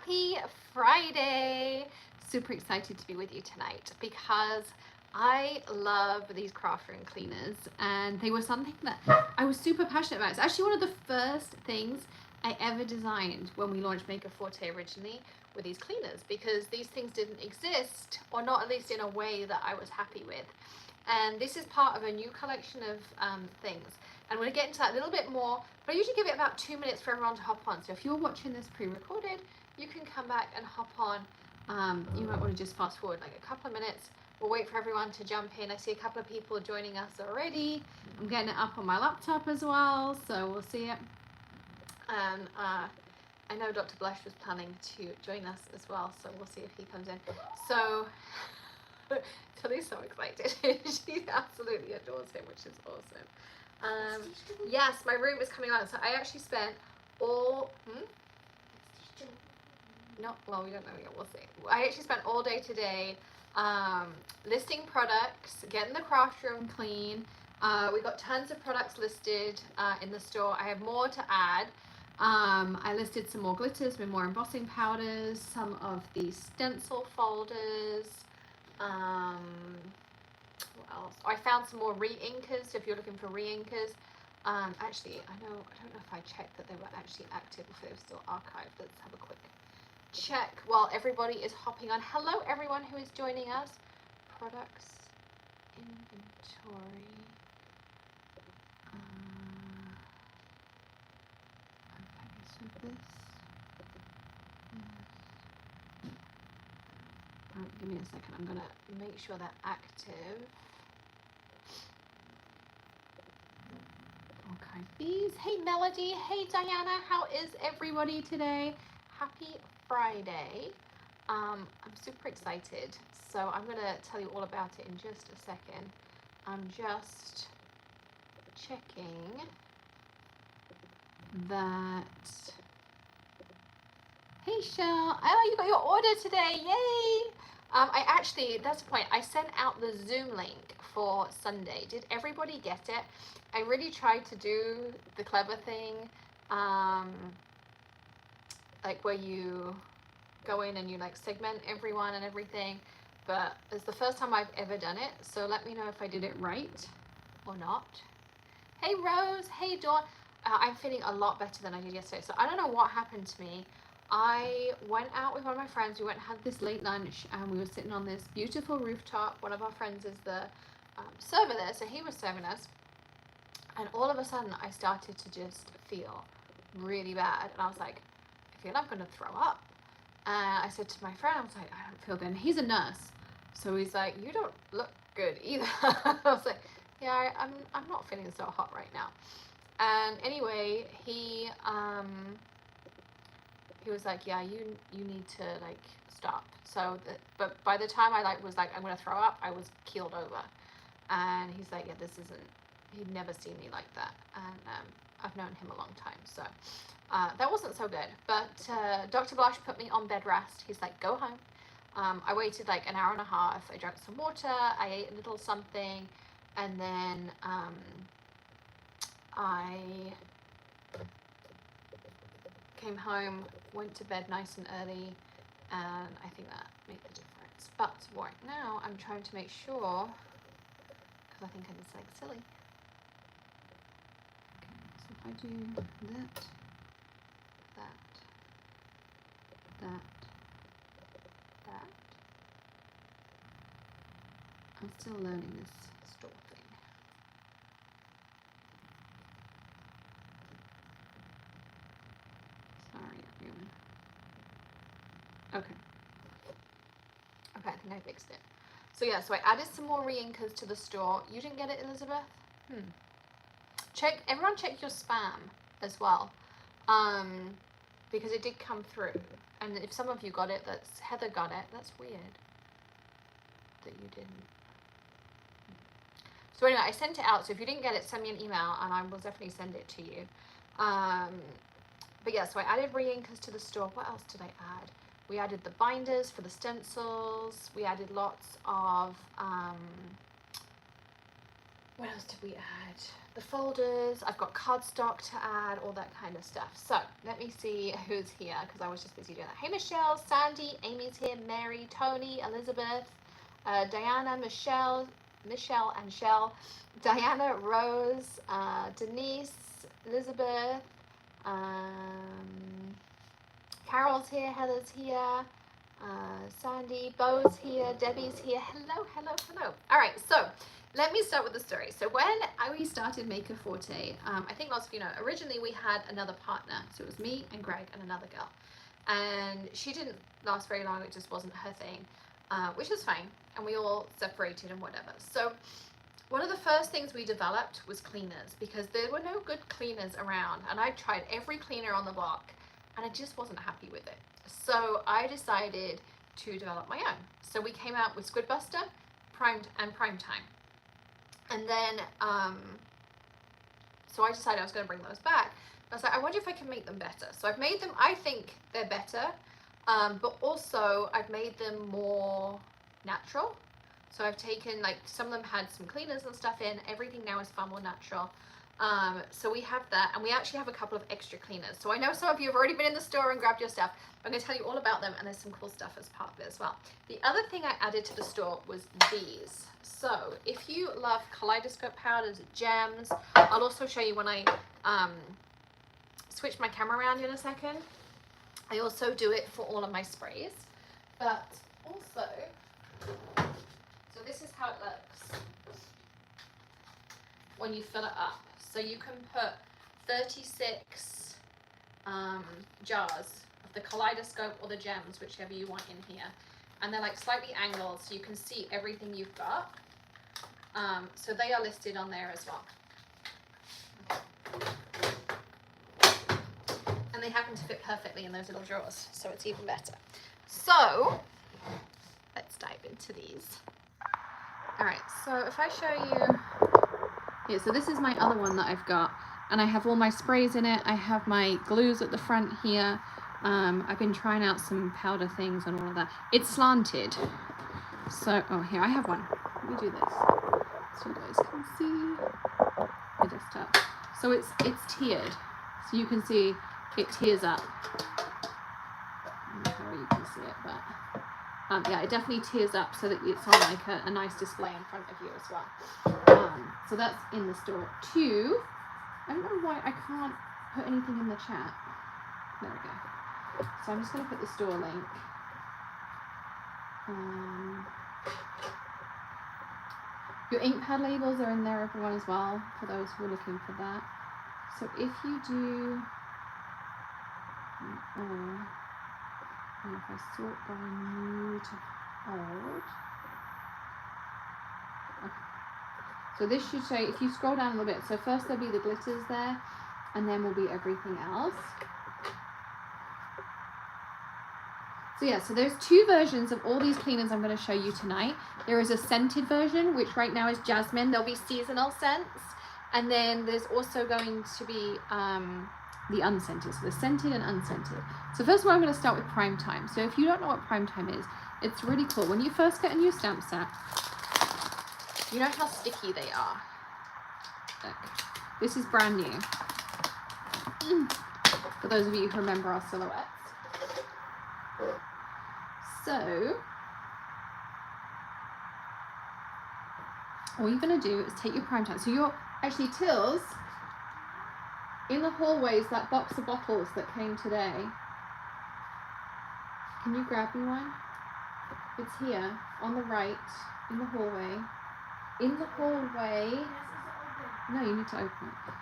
Happy Friday! Super excited to be with you tonight because I love these craft room cleaners, and they were something that I was super passionate about. It's actually one of the first things I ever designed when we launched Maker Forte originally, were these cleaners, because these things didn't exist, or not at least in a way that I was happy with. And this is part of a new collection of things. And we're going to get into that a little bit more, but I usually give it about 2 minutes for everyone to hop on. So if you're watching this pre-recorded, you can come back and hop on. You might want to just fast forward like a couple of minutes. We'll wait for everyone to jump in. I see a couple of people joining us already. I'm getting it up on my laptop as well, so we'll see it. And I know Dr. Blush was planning to join us as well, so we'll see if he comes in. So Tilly's so excited. She absolutely adores him, which is awesome. Yes, my room is coming on. So I actually spent all no, well, we don't know yet, we'll see. I actually spent all day today listing products, getting the craft room clean. We got tons of products listed in the store. I have more to add. I listed some more glitters with more embossing powders, some of the stencil folders. What else? I found some more re-inkers if you're looking for re-inkers. Actually, I don't know if I checked that they were actually active, if they were still archived. Let's have a quick check while everybody is hopping on. Hello everyone who is joining us. Products, inventory. Okay, so this is... Alright, give me a second. I'm gonna make sure they're active. Okay, these. Hey Melody, hey Diana, how is everybody today? Happy Friday. I'm super excited. So I'm gonna tell you all about it in just a second. I'm just checking that. Hey Shell, oh, you got your order today, yay! I actually, that's the point, I sent out the Zoom link for Sunday. Did everybody get it? I really tried to do the clever thing, like where you go in and you like segment everyone and everything, but it's the first time I've ever done it, so let me know if I did it right or not. Hey Rose, hey Dawn. I'm feeling a lot better than I did yesterday, so I don't know what happened to me. I went out with one of my friends. We went and had this late lunch, and we were sitting on this beautiful rooftop. One of our friends is the server there, so he was serving us, and all of a sudden I started to just feel really bad, and I was like, I feel I'm gonna throw up. And I said to my friend, I was like, I don't feel good. And he's a nurse, so he's like, you don't look good either. I was like, yeah, I'm not feeling so hot right now. And anyway, he was like, yeah, you need to like stop. So but by the time I was like I'm gonna throw up, I was keeled over. And he's like, yeah, this isn't, he'd never seen me like that. And I've known him a long time, so that wasn't so good. But Dr. Blush put me on bed rest. He's like, go home. I waited like an hour and a half. I drank some water, I ate a little something, and then I came home, went to bed nice and early, and I think that made the difference. But right now I'm trying to make sure, because I think I'm just like silly. Okay, so if I do that, I'm still learning this store thing. Sorry, everyone. Okay. Okay, I think I fixed it. So yeah, so I added some more re-inkers to the store. You didn't get it, Elizabeth? Everyone check your spam as well. Because it did come through. And if some of you got it, that's Heather got it. That's weird that you didn't. So anyway, I sent it out. So if you didn't get it, send me an email and I will definitely send it to you. But yeah, so I added re-inkers to the store. What else did I add? We added the binders for the stencils. We added lots of what else did we add? The folders, I've got cardstock to add, all that kind of stuff. So let me see who's here, because I was just busy doing that. Hey Michelle, Sandy, Amy's here, Mary, Tony, Elizabeth, Diana, Michelle and Shell, Diana, Rose, Denise, Elizabeth, Carol's here, Heather's here, Sandy, Bo's here, Debbie's here. Hello, hello, hello. All right, so let me start with the story. So when we started Maker Forte, I think lots of you know, originally we had another partner. So it was me and Greg and another girl. And she didn't last very long. It just wasn't her thing, which is fine. And we all separated and whatever. So one of the first things we developed was cleaners, because there were no good cleaners around. And I tried every cleaner on the block and I just wasn't happy with it. So I decided to develop my own. So we came out with Squidbuster, Primed, and Prime Time. And then, so I decided I was going to bring those back. I was like, I wonder if I can make them better. So I've made them, I think they're better, but also I've made them more natural. So I've taken, like, some of them had some cleaners and stuff in. Everything now is far more natural. So we have that, and we actually have a couple of extra cleaners. So I know some of you have already been in the store and grabbed your stuff. I'm going to tell you all about them, and there's some cool stuff as part of it as well. The other thing I added to the store was these. So if you love Kaleidoscope powders, gems, I'll also show you when I switch my camera around in a second. I also do it for all of my sprays, but also, so this is how it looks when you fill it up. So you can put 36 jars of the Kaleidoscope or the gems, whichever you want in here. And they're like slightly angled, so you can see everything you've got. So they are listed on there as well. And they happen to fit perfectly in those little drawers, so it's even better. So let's dive into these. All right, so if I show you, yeah, so this is my other one that I've got, and I have all my sprays in it. I have my glues at the front here. I've been trying out some powder things and all of that. It's slanted. So, oh, here, I have one. Let me do this so you guys can see the desktop. So it's tiered. So you can see it tiers up. I don't know how you can see it, but yeah, it definitely tiers up so that it's on like a nice display in front of you as well. So that's in the store too. I don't know why I can't put anything in the chat. There we go. So I'm just going to put the store link. Your ink pad labels are in there, everyone, as well, for those who are looking for that. So if you do, and if I sort by new to old, okay. So this should show, if you scroll down a little bit, so first there'll be the glitters there, and then will be everything else. So yeah, so there's two versions of all these cleaners I'm going to show you tonight. There is a scented version, which right now is jasmine. There'll be seasonal scents. And then there's also going to be the unscented. So the scented and unscented. So first of all, I'm going to start with Prime Time. So if you don't know what Prime Time is, it's really cool. When you first get a new stamp set, you know how sticky they are. Look, this is brand new. For those of you who remember our silhouettes. So all you're going to do is take your Prime Time. So you're actually, Tills, in the hallways, that box of bottles that came today, can you grab me one? It's here on the right in the hallway. In the hallway. No, you need to open it.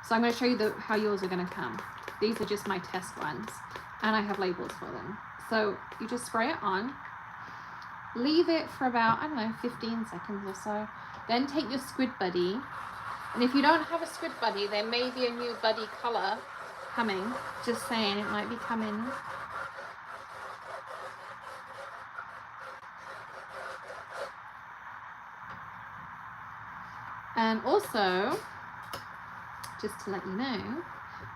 So I'm going to show you how yours are going to come. These are just my test ones, and I have labels for them. So you just spray it on, leave it for about, I don't know, 15 seconds or so. Then take your Squid Buddy. And if you don't have a Squid Buddy, there may be a new buddy color coming. Just saying, it might be coming. And also, just to let you know,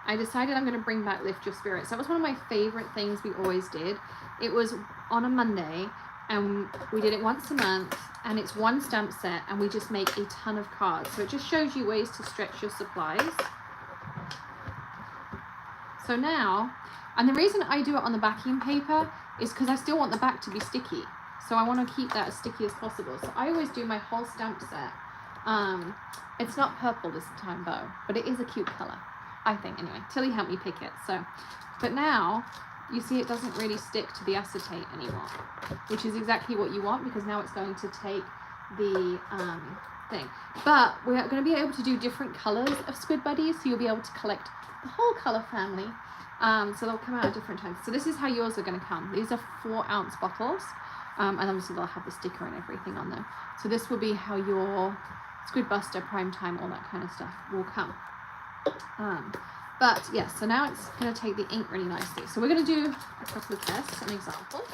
I decided I'm going to bring back Lift Your Spirits. That was one of my favorite things we always did. It was on a Monday, and we did it once a month, and it's one stamp set, and we just make a ton of cards. So it just shows you ways to stretch your supplies. So now, and the reason I do it on the backing paper is because I still want the back to be sticky. So I want to keep that as sticky as possible. So I always do my whole stamp set. It's not purple this time, though, but it is a cute color, I think, anyway. Tilly helped me pick it. So, but now you see it doesn't really stick to the acetate anymore, which is exactly what you want, because now it's going to take the thing. But we're going to be able to do different colors of Squid Buddies, so you'll be able to collect the whole color family. So they'll come out at different times. So this is how yours are going to come. These are 4-ounce bottles, and obviously they'll have the sticker and everything on them. So this will be how your Squidbuster, Prime Time, all that kind of stuff will come. But yes, so now it's going to take the ink really nicely. So we're going to do a couple of tests and examples.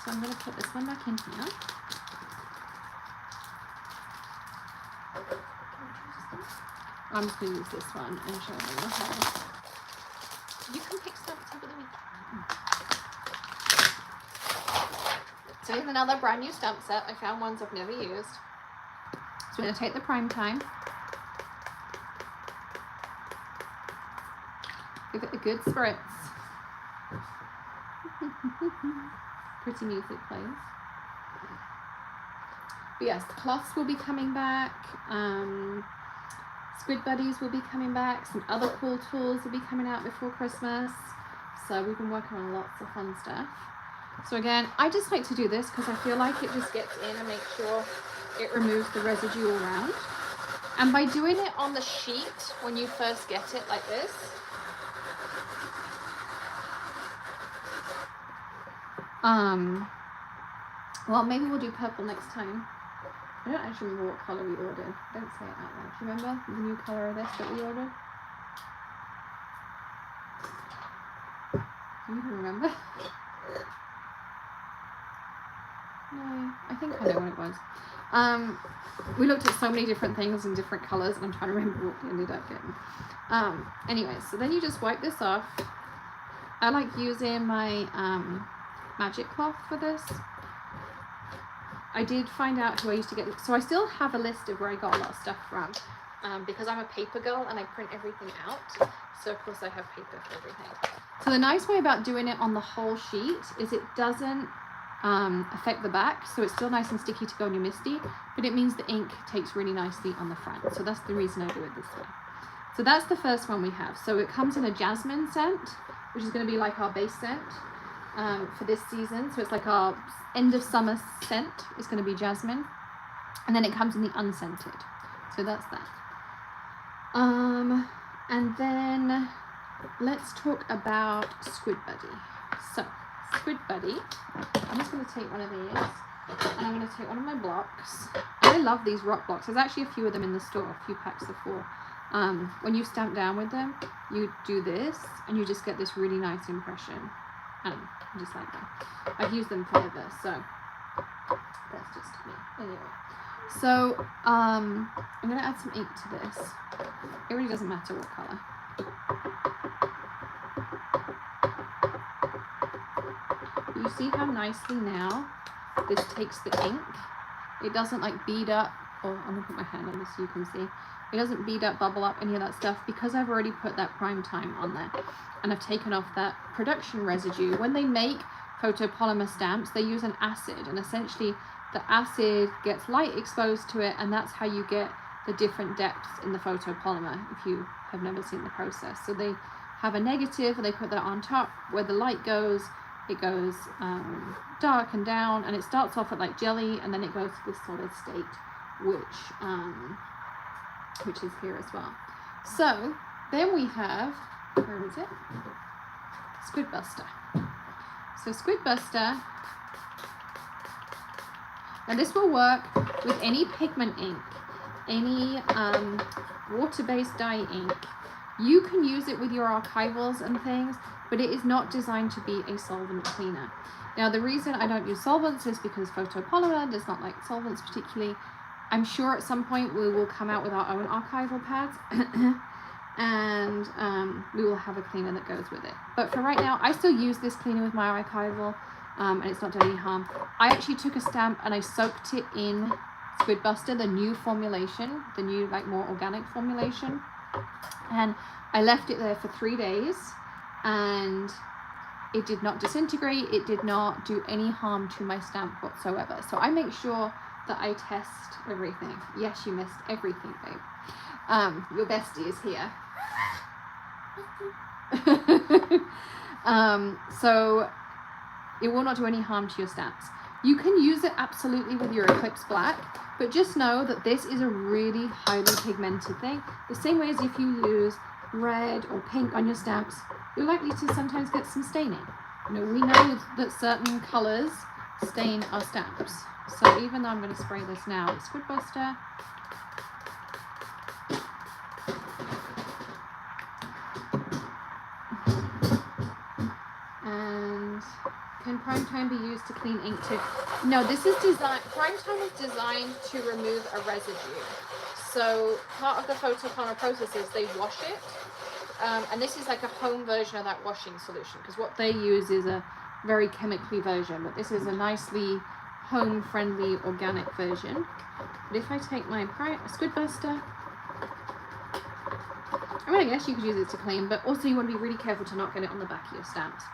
So I'm going to put this one back in here. I'm just going to use this one and show them the whole. You can pick stamps over the weekend. So here's another brand new stamp set. I found ones I've never used. So we're going to take the Prime Time. Give it a good spritz. Pretty music plays. But yes, the cloths will be coming back. Squid Buddies will be coming back. Some other cool tools will be coming out before Christmas. So we've been working on lots of fun stuff. So again, I just like to do this because I feel like it just gets in and makes sure it removes the residue all around. And by doing it on the sheet when you first get it like this, well, maybe we'll do purple next time. I don't actually remember what colour we ordered. Don't say it out loud. Do you remember the new colour of this that we ordered? Do you even remember? No, I think I know what it was. We looked at so many different things in different colours, and I'm trying to remember what we ended up getting. Anyway, so then you just wipe this off. I like using my magic cloth for this. I did find out who I used to get, so I still have a list of where I got a lot of stuff from, because I'm a paper girl and I print everything out, so of course I have paper for everything. So the nice way about doing it on the whole sheet is it doesn't affect the back, so it's still nice and sticky to go on your MISTI, but it means the ink takes really nicely on the front, so that's the reason I do it this way. So that's the first one we have. So it comes in a jasmine scent, which is going to be like our base scent for this season. So it's like our end of summer scent is going to be jasmine, and then it comes in the unscented. So that's that. And then let's talk about Squid Buddy. So Squid Buddy, I'm just going to take one of these, and I'm going to take one of my blocks. I love these rock blocks. There's actually a few of them in the store, a few packs of 4. When you stamp down with them, you do this, and you just get this really nice impression. I just like them. I've used them forever, so that's just me. Anyway, so I'm going to add some ink to this. It really doesn't matter what colour. You see how nicely now this takes the ink? It doesn't like bead up, or I'm going to put my hand on this so you can see. It doesn't bead up, bubble up, any of that stuff, because I've already put that Prime Time on there. And I've taken off that production residue. When they make photopolymer stamps, they use an acid, and essentially the acid gets light exposed to it, and that's how you get the different depths in the photopolymer, if you have never seen the process. So they have a negative, and they put that on top. Where the light goes, it goes dark and down, and it starts off at like jelly, and then it goes to this solid state, which is here as well. So then we have, where is it? Squidbuster. So Squidbuster, now this will work with any pigment ink, any water-based dye ink. You can use it with your archivals and things, but it is not designed to be a solvent cleaner. Now the reason I don't use solvents is because photopolymer does not like solvents particularly. I'm sure at some point we will come out with our own archival pads. and we will have a cleaner that goes with it. But for right now, I still use this cleaner with my archival, and it's not done any harm. I actually took a stamp and I soaked it in Squidbuster, the new formulation, the new like more organic formulation, and I left it there for 3 days, and it did not disintegrate. It did not do any harm to my stamp whatsoever. So I make sure that I test everything. Yes, you missed everything, babe. Your bestie is here. So it will not do any harm to your stamps. You can use it absolutely with your Eclipse Black, but just know that this is a really highly pigmented thing. The same way as if you use red or pink on your stamps, you're likely to sometimes get some staining. You know, we know that certain colors stain our stamps. So even though I'm going to spray this now with Squidbuster, and can prime time be used to clean ink too? No, this is designed, prime time is designed to remove a residue. So part of the photoplano process is they wash it. And this is like a home version of that washing solution, because what they use is a very chemically version, but this is a nicely home-friendly organic version. But if I take my Squidbuster, I mean, I guess you could use it to clean, but also you want to be really careful to not get it on the back of your stamps.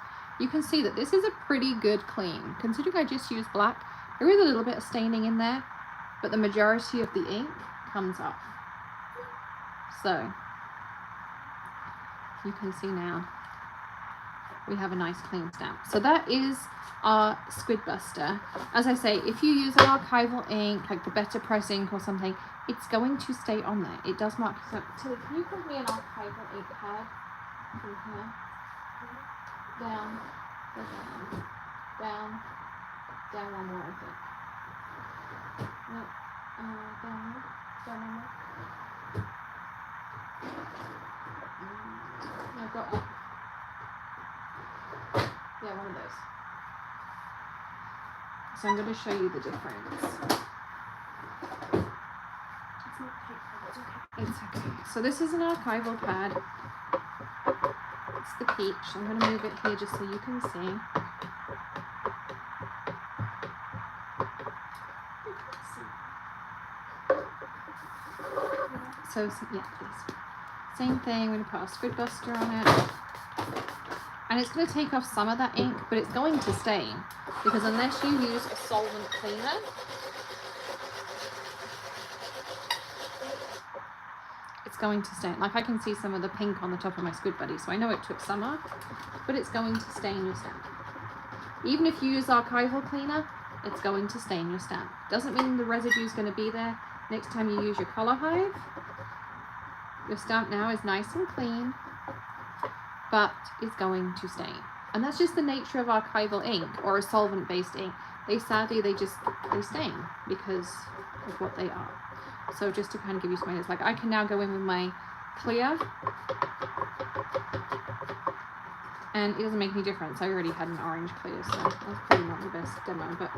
You can see that this is a pretty good clean. Considering I just used black, there is a little bit of staining in there, but the majority of the ink comes off. So you can see now we have a nice clean stamp. So that is our Squidbuster. As I say, if you use an archival ink, like the Better Press ink or something, it's going to stay on there. It does mark. So, Tilly, can you give me an archival ink pad from here? Down, go down, down one more, I think. No, down one more. No, go up. Yeah, one of those. So I'm going to show you the difference. It's okay. So this is an archival pad. It's the peach. I'm going to move it here just so you can see. So yeah, please. Same thing. I'm going to put a Squidbuster on it. And it's going to take off some of that ink, but it's going to stain, because unless you use a solvent cleaner, it's going to stain. Like I can see some of the pink on the top of my Squid Buddy, so I know it took some off, but it's going to stain your stamp. Even if you use archival cleaner, it's going to stain your stamp. Doesn't mean the residue is going to be there next time you use your color hive. Your stamp now is nice and clean, but it's going to stain. And that's just the nature of archival ink or a solvent-based ink. They sadly, they stain because of what they are. So just to kind of give you some ideas, like I can now go in with my clear, and it doesn't make any difference. I already had an orange clear, so that's probably not the best demo, but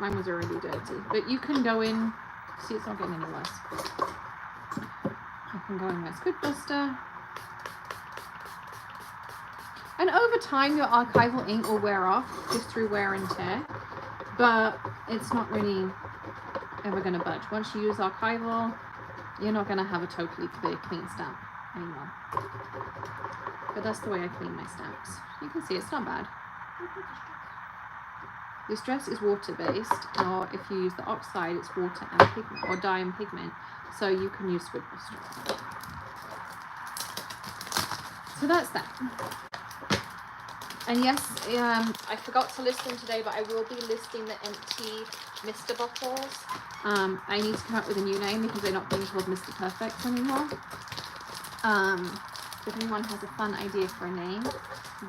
mine was already dirty. But you can go in, see it's not getting any worse. I can go in my Squidbuster. And over time, your archival ink will wear off just through wear and tear, but it's not really ever going to budge. Once you use archival, you're not going to have a totally clear, clean stamp anymore. But that's the way I clean my stamps. You can see it's not bad. This dress is water-based, or if you use the oxide, it's water and pigment, or dye and pigment, so you can use Squidbuster. So that's that. And yes, I forgot to list them today, but I will be listing the empty Mr. bottles. I need to come up with a new name because they're not being called Mr. Perfect anymore. If anyone has a fun idea for a name,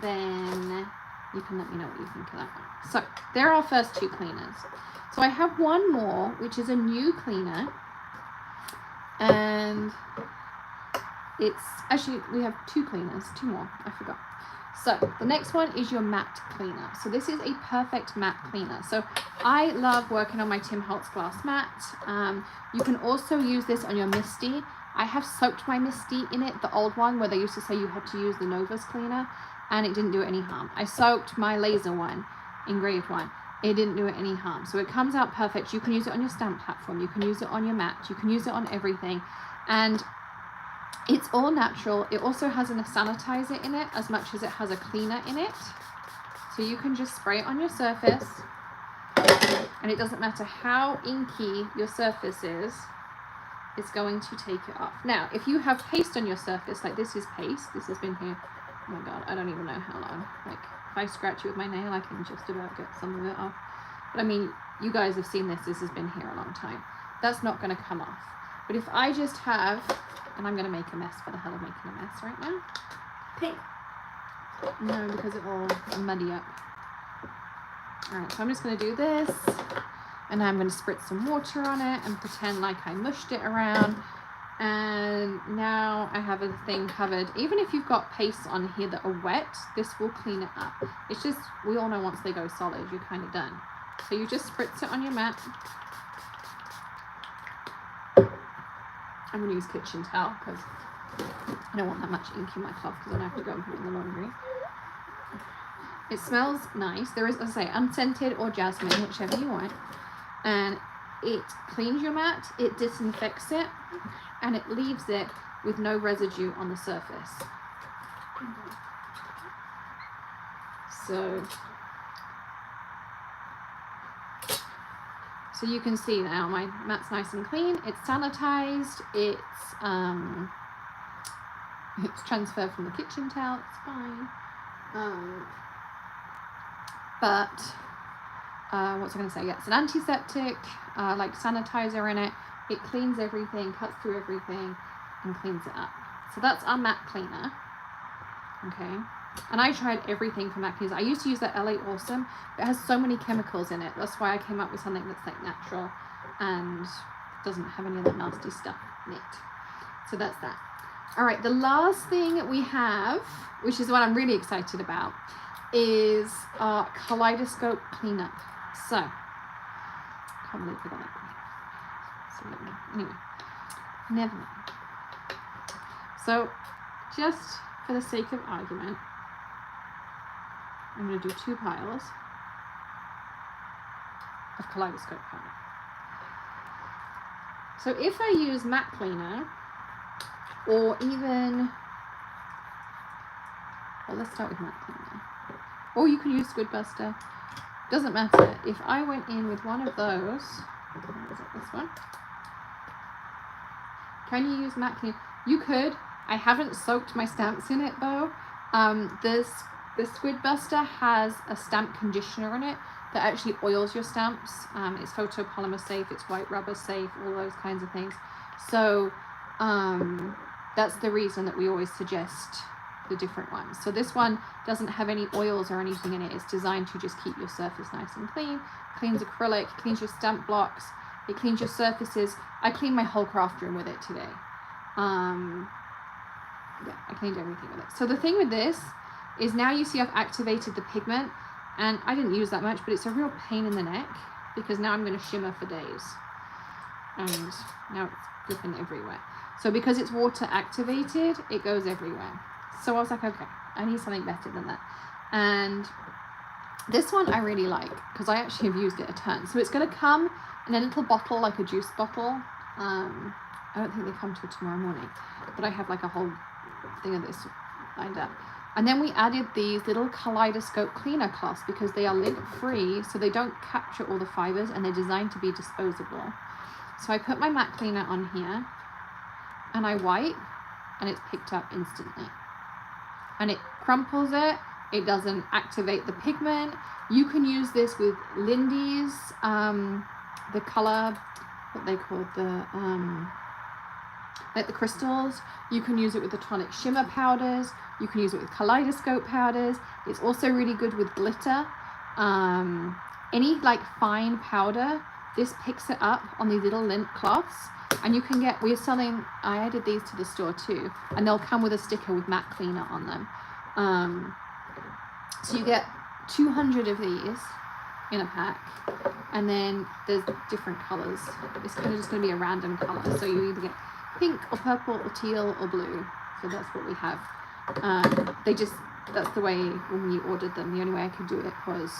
then you can let me know what you think of that one. So there are our first two cleaners. So I have one more, which is a new cleaner. And it's actually, we have two cleaners, two more, I forgot. So the next one is your matte cleaner. So this is a perfect matte cleaner. So I love working on my Tim Holtz glass matte. You can also use this on your Misty. I have soaked my Misty in it, the old one where they used to say you had to use the Novus cleaner, and it didn't do it any harm. I soaked my laser one, engraved one. It didn't do it any harm. So it comes out perfect. You can use it on your stamp platform. You can use it on your mat. You can use it on everything. And it's all natural. It also has a sanitizer in it as much as it has a cleaner in it. So you can just spray it on your surface. And it doesn't matter how inky your surface is, it's going to take it off. Now, if you have paste on your surface, like this is paste. This has been here, oh my God, I don't even know how long. Like, if I scratch it with my nail, I can just about get some of it off. But I mean, you guys have seen this. This has been here a long time. That's not going to come off. But if I just have, and I'm going to make a mess for the hell of making a mess right now. Pink. No, because it will muddy up. Alright, so I'm just going to do this. And I'm going to spritz some water on it and pretend like I mushed it around. And now I have a thing covered. Even if you've got pastes on here that are wet, this will clean it up. It's just, we all know once they go solid, you're kind of done. So you just spritz it on your mat. I'm going to use kitchen towel because I don't want that much ink in my cloth because then I have to go and put it in the laundry. It smells nice. There is, as I say, unscented or jasmine, whichever you want. And it cleans your mat, it disinfects it, and it leaves it with no residue on the surface. So you can see now my mat's nice and clean. It's sanitized. It's transferred from the kitchen towel. It's fine. What's I going to say? Yeah, it's an antiseptic, like sanitizer in it. It cleans everything, cuts through everything, and cleans it up. So that's our mat cleaner. Okay. And I tried everything for mat cleaners. I used to use that LA Awesome, but it has so many chemicals in it. That's why I came up with something that's like natural and doesn't have any of that nasty stuff in it. So that's that. All right, the last thing we have, which is what I'm really excited about, is our Kaleidoscope cleanup. So, can't believe I got that. So, anyway, never mind. So, just for the sake of argument, I'm going to do 2 piles of Kaleidoscope powder. So if I use matte cleaner, or even, well, let's start with matte cleaner. Or you can use squidbuster. Doesn't matter. If I went in with one of those, is it this one? Can you use matte cleaner? You could. I haven't soaked my stamps in it though. The squidbuster has a stamp conditioner in it that actually oils your stamps. It's photopolymer safe, it's white rubber safe, all those kinds of things. So that's the reason that we always suggest the different ones. So this one doesn't have any oils or anything in it. It's designed to just keep your surface nice and clean. Cleans acrylic, cleans your stamp blocks, it cleans your surfaces. I cleaned my whole craft room with it today. Yeah, I cleaned everything with it. So the thing with this is now you see I've activated the pigment, and I didn't use that much, but it's a real pain in the neck because now I'm going to shimmer for days. And now it's dripping everywhere. So because it's water activated, it goes everywhere. So I was like, okay, I need something better than that. And this one I really like because I actually have used it a ton. So it's going to come in a little bottle, like a juice bottle. I don't think they come till tomorrow morning, but I have like a whole thing of this lined up. And then we added these little Kaleidoscope cleaner cloths because they are lint free, so they don't capture all the fibers, and they're designed to be disposable. So I put my matte cleaner on here and I wipe, and it's picked up instantly. And it crumples it. It doesn't activate the pigment. You can use this with Lindy's, the color, what they call the, like the crystals. You can use it with the tonic shimmer powders. You can use it with Kaleidoscope powders. It's also really good with glitter. Any like fine powder, this picks it up on these little lint cloths. And you can get, we're selling, I added these to the store too, and they'll come with a sticker with matte cleaner on them. So you get 200 of these in a pack, and then there's different colors. It's kind of just going to be a random color. So you either get pink or purple or teal or blue. So that's what we have. That's the way when we ordered them. The only way I could do it was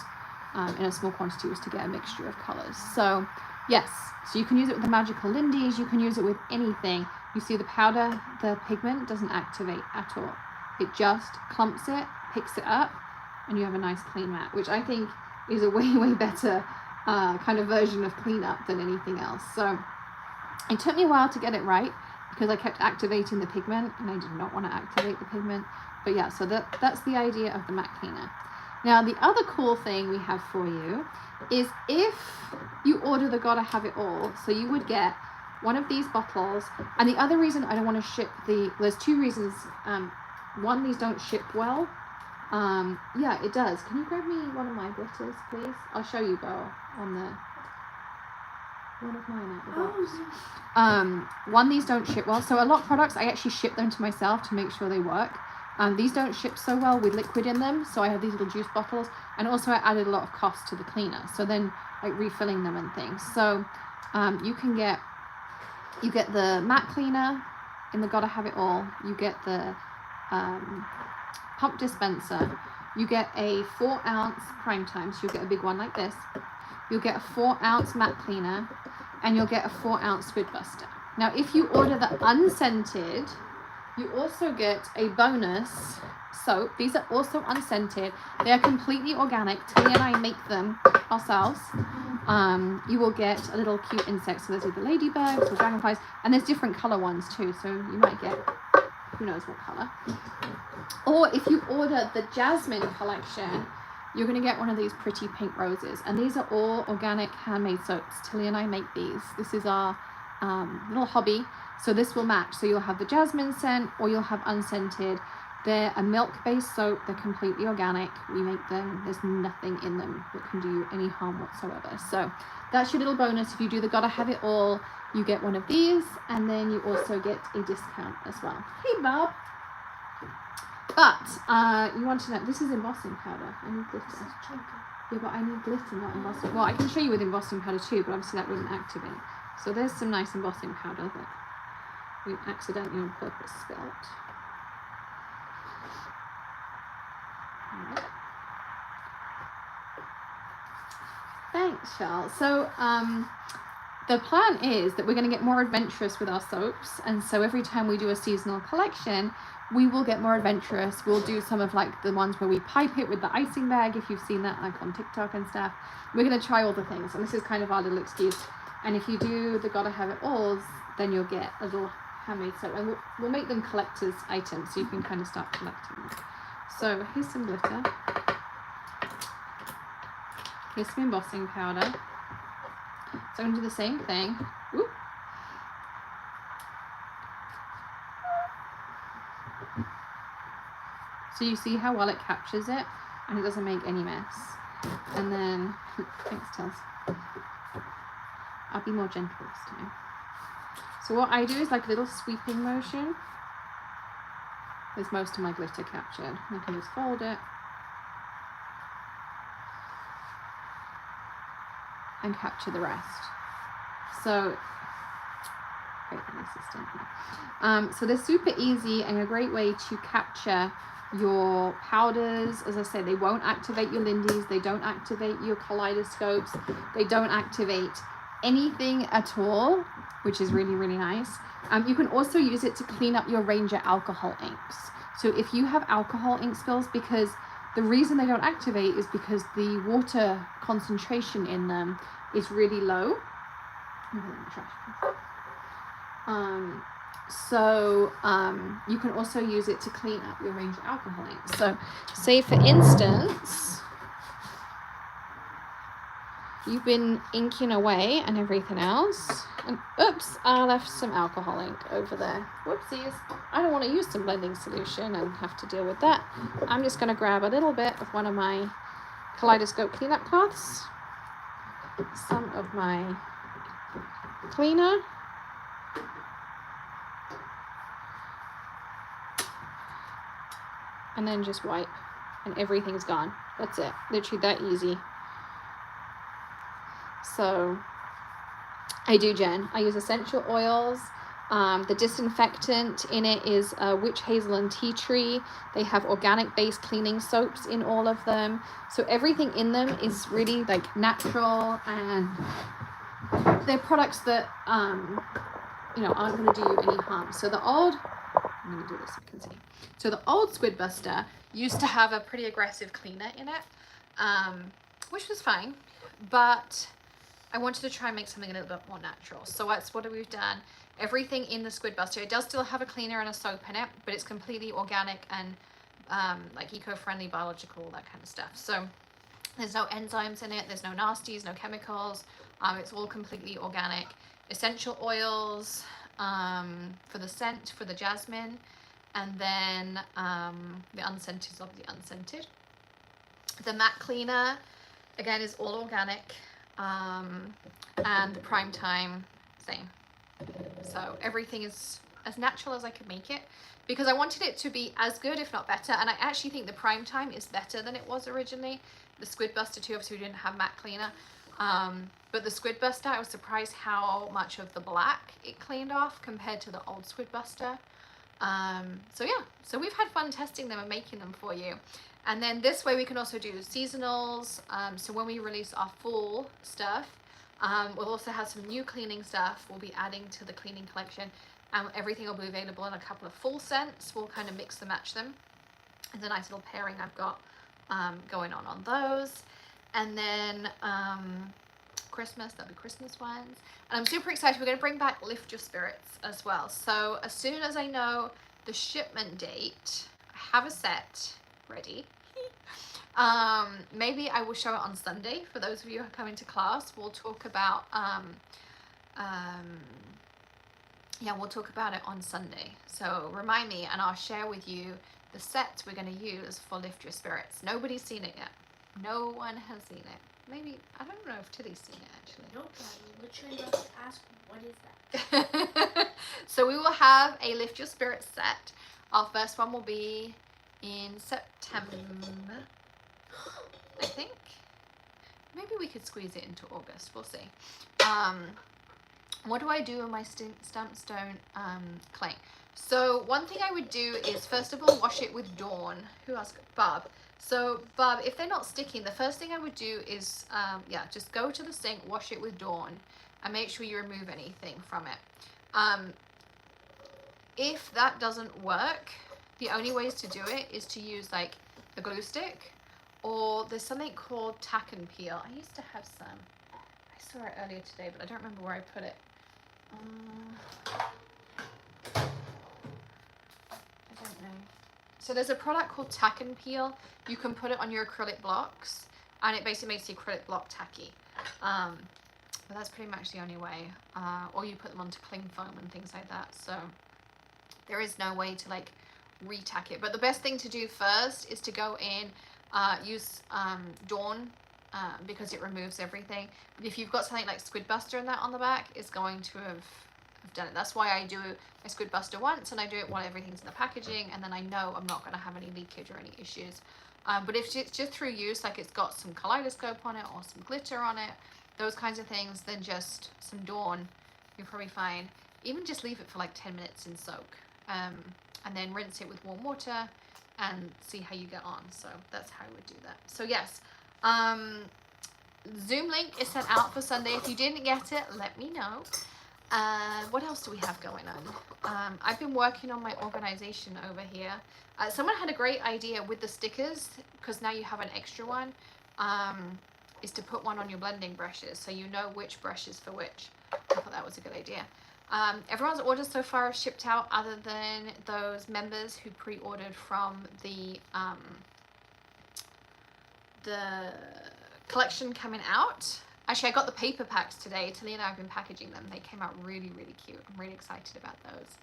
in a small quantity was to get a mixture of colors. So yes, so you can use it with the magical lindies. You can use it with anything. You see the powder, the pigment doesn't activate at all. It just clumps it, picks it up, and you have a nice clean mat, which I think is a way better kind of version of cleanup than anything else. So it took me a while to get it right because I kept activating the pigment and I did not want to activate the pigment. But yeah, so that's the idea of the mat cleaner. Now the other cool thing we have for you is if you order the Gotta Have It All, so you would get one of these bottles. And the other reason I don't want to ship there's two reasons. One, these don't ship well. Yeah, it does. Can you grab me one of my glitters, please? I'll show you, Bo, on the one of mine out the box. One, these don't ship well. So a lot of products, I actually ship them to myself to make sure they work. These don't ship so well with liquid in them. So I have these little juice bottles. And also I added a lot of cost to the cleaner. So then like refilling them and things. So you get the matte cleaner in the Gotta Have It All. You get the pump dispenser. You get a 4-ounce prime time, so you'll get a big one like this. You'll get a 4-ounce matte cleaner, and you'll get a 4-ounce squidbuster. Now if you order the unscented, you also get a bonus soap. These are also unscented. They are completely organic. Tilly and I make them ourselves. You will get a little cute insect. So there's either ladybugs or dragonflies, and there's different color ones too. So you might get who knows what color. Or if you order the Jasmine collection, you're going to get one of these pretty pink roses. And these are all organic handmade soaps. Tilly and I make these. This is our little hobby. So this will match. So you'll have the jasmine scent or you'll have unscented. They're a milk-based soap. They're completely organic. We make them. There's nothing in them that can do you any harm whatsoever. So that's your little bonus. If you do the Gotta Have It All, you get one of these, and then you also get a discount as well. Hey, Bob. But you want to know, this is embossing powder. I need glitter. Yeah, but I need glitter, not embossing. Well, I can show you with embossing powder too, but obviously that wouldn't activate. So there's some nice embossing powder that we accidentally on purpose spilt. Right. Thanks, Charles. So the plan is that we're going to get more adventurous with our soaps, and so every time we do a seasonal collection, we will get more adventurous. We'll do some of like the ones where we pipe it with the icing bag, if you've seen that like on TikTok and stuff. We're going to try all the things, and this is kind of our little excuse. And if you do the Gotta Have It Alls, then you'll get a little handmade soap, and we'll make them collector's items, so you can kind of start collecting them. So here's some glitter. Here's some embossing powder. So I'm going to do the same thing. Ooh. So you see how well it captures it, and it doesn't make any mess. And then, thanks, Tels. I'll be more gentle this time. So what I do is like a little sweeping motion. There's most of my glitter captured. I can just fold it and capture the rest. So, great, an assistant here. So they're super easy and a great way to capture your powders. As I say, they won't activate your lindies, they don't activate your kaleidoscopes, they don't activate anything at all, which is really, really nice. You can also use it to clean up your Ranger alcohol inks. So if you have alcohol ink spills, because the reason they don't activate is because the water concentration in them is really low. You can also use it to clean up your Ranger alcohol inks. So say for instance, you've been inking away and everything else, and oops, I left some alcohol ink over there. Whoopsies. I don't want to use some blending solution and have to deal with that. I'm just going to grab a little bit of one of my Kaleidoscope cleanup cloths, some of my cleaner, and then just wipe, and everything's gone. That's it. Literally that easy. So I do, Jen. I use essential oils. The disinfectant in it is witch hazel and tea tree. They have organic based cleaning soaps in all of them. So everything in them is really like natural, and they're products that you know, aren't going to do you any harm. So the old, I'm going to do this so you can see. So the old Squidbuster used to have a pretty aggressive cleaner in it, which was fine, but I wanted to try and make something a little bit more natural. So that's what we've done. Everything in the Squidbuster, it does still have a cleaner and a soap in it, but it's completely organic and like eco-friendly, biological, that kind of stuff. So there's no enzymes in it, there's no nasties, no chemicals. It's all completely organic. Essential oils for the scent, for the jasmine, and then the unscented is obviously unscented. The matte cleaner, again, is all organic, and the prime time, same. So everything is as natural as I could make it, because I wanted it to be as good, if not better. And I actually think the prime time is better than it was originally. The Squidbuster too, obviously we didn't have matte cleaner. But the Squidbuster, I was surprised how much of the black it cleaned off compared to the old Squidbuster. So yeah, so we've had fun testing them and making them for you. And then this way we can also do seasonals. So when we release our fall stuff, we'll also have some new cleaning stuff we'll be adding to the cleaning collection, and everything will be available in a couple of full scents. We'll kind of mix and match them. It's a nice little pairing I've got going on those. And then Christmas, there'll be Christmas ones. And I'm super excited. We're going to bring back Lift Your Spirits as well. So as soon as I know the shipment date, I have a set ready. Maybe I will show it on Sunday for those of you who are coming to class. We'll talk about yeah, we'll talk about it on Sunday. So remind me and I'll share with you the set we're going to use for Lift Your Spirits. Nobody's seen it yet. No one has seen it. Maybe, I don't know if Tilly's seen it actually. Nope, I'm literally about to ask, what is that? So we will have a Lift Your Spirits set. Our first one will be in September, I think. Maybe we could squeeze it into August, we'll see. What do I do with my stamp stone clay? So one thing I would do is, first of all, wash it with Dawn. Who else? Barb. So Barb, if they're not sticking, the first thing I would do is, yeah, just go to the sink, wash it with Dawn, and make sure you remove anything from it. If that doesn't work, the only ways to do it is to use like a glue stick, or there's something called tack and peel. I used to have some. I saw it earlier today, but I don't remember where I put it. I don't know. So there's a product called tack and peel. You can put it on your acrylic blocks, and it basically makes the acrylic block tacky. But that's pretty much the only way. Or you put them onto cling foam and things like that. So there is no way to like re-tack it. But the best thing to do first is to go in, use Dawn, because it removes everything. But if you've got something like Squidbuster and that on the back, it's going to have done it. That's why I do my Squidbuster once, and I do it while everything's in the packaging, and then I know I'm not going to have any leakage or any issues. But if it's just through use, like it's got some Kaleidoscope on it or some glitter on it, those kinds of things, then just some Dawn, you're probably fine. Even just leave it for like 10 minutes in soak, and then rinse it with warm water and see how you get on. So that's how I would do that. So yes, Zoom link is sent out for Sunday. If you didn't get it, let me know. What else do we have going on? I've been working on my organization over here. Someone had a great idea with the stickers, because now you have an extra one, is to put one on your blending brushes so you know which brush is for which. I thought that was a good idea. Everyone's orders so far have shipped out, other than those members who pre-ordered from the collection coming out. Actually, I got the paper packs today. Tilly and I have been packaging them. They came out really, really cute. I'm really excited about those.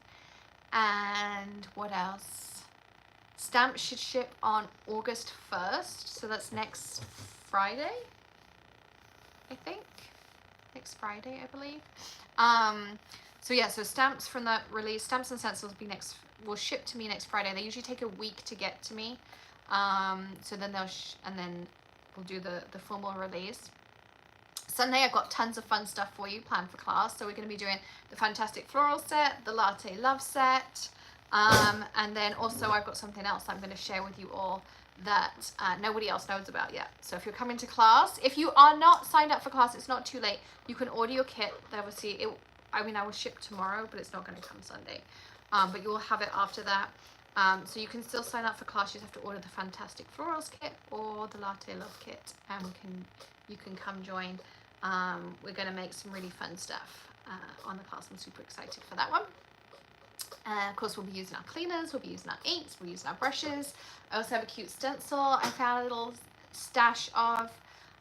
And what else? Stamps should ship on August 1st. So that's next Friday, I think. Next Friday, I believe. So yeah, so stamps from that release, Stamps and Stencils will ship to me next Friday. They usually take a week to get to me. So then and then we'll do the formal release. Sunday, I've got tons of fun stuff for you planned for class. So we're going to be doing the Fantastic Floral set, the Latte Love set, and then also I've got something else I'm going to share with you all that nobody else knows about yet. So if you're coming to class, if you are not signed up for class, it's not too late. You can order your kit. Obviously, I will ship tomorrow, but it's not going to come Sunday. But you will have it after that. So you can still sign up for class. You just have to order the Fantastic Florals kit or the Latte Love kit, and you can come join. We're going to make some really fun stuff on the class. I'm super excited for that one. Of course, we'll be using our cleaners, we'll be using our inks, we'll be using our brushes. I also have a cute stencil I found a little stash of,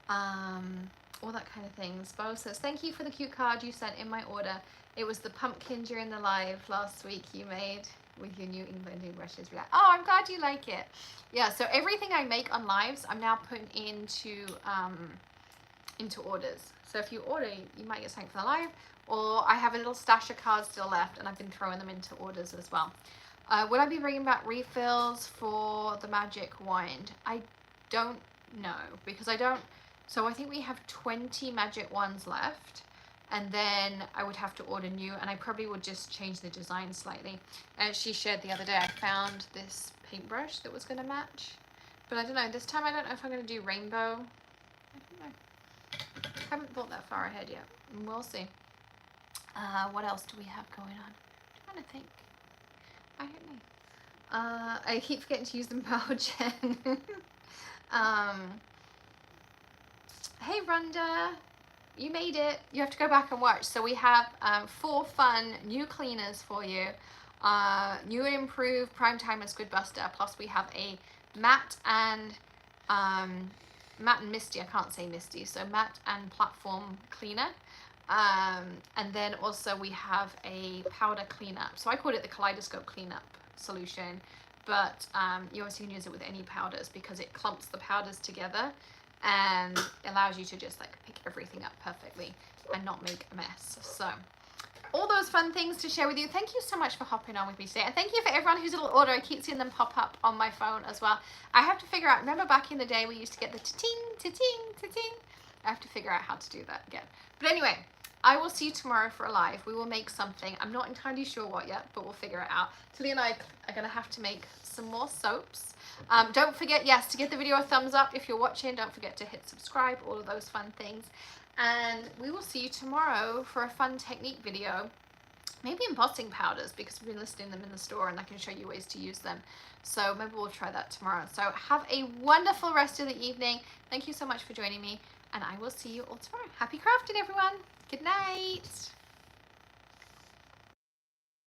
all that kind of things. Bo says, thank you for the cute card you sent in my order. It was the pumpkin during the live last week you made with your New England brushes. Oh, I'm glad you like it. Yeah, so everything I make on lives, I'm now putting into orders. So if you order, you might get something for the live, or I have a little stash of cards still left and I've been throwing them into orders as well. Will I be bringing back refills for the magic wand? I don't know, because so I think we have 20 magic wands left, and then I would have to order new, and I probably would just change the design slightly. As she shared the other day, I found this paintbrush that was going to match, but I don't know, this time I don't know if I'm going to do rainbow. I don't know. I haven't thought that far ahead yet. We'll see. What else do we have going on? I'm trying to think. I don't know. I keep forgetting to use the power gen. Hey Rhonda, you made it. You have to go back and watch. So we have 4 fun new cleaners for you. New and improved Primetime and Squidbuster. Plus we have a matte and Misty. I can't say Misty. So matte and platform cleaner. And then also we have a powder cleanup. So I called it the Kaleidoscope cleanup solution, but you also can use it with any powders because it clumps the powders together and allows you to just like pick everything up perfectly and not make a mess. So all those fun things to share with you. Thank you so much for hopping on with me today, and thank you for everyone who's a little order. I keep seeing them pop up on my phone as well. I have to figure out, remember back in the day we used to get the ta-ting, ta-ting, ta-ting. I have to figure out how to do that again. But anyway, I will see you tomorrow for a live. We will make something. I'm not entirely sure what yet, but we'll figure it out. Tilly and I are going to have to make some more soaps. Don't forget, yes, to give the video a thumbs up if you're watching. Don't forget to hit subscribe, all of those fun things. And we will see you tomorrow for a fun technique video. Maybe embossing powders, because we've been listing them in the store and I can show you ways to use them. So maybe we'll try that tomorrow. So have a wonderful rest of the evening. Thank you so much for joining me, and I will see you all tomorrow. Happy crafting, everyone. Good night.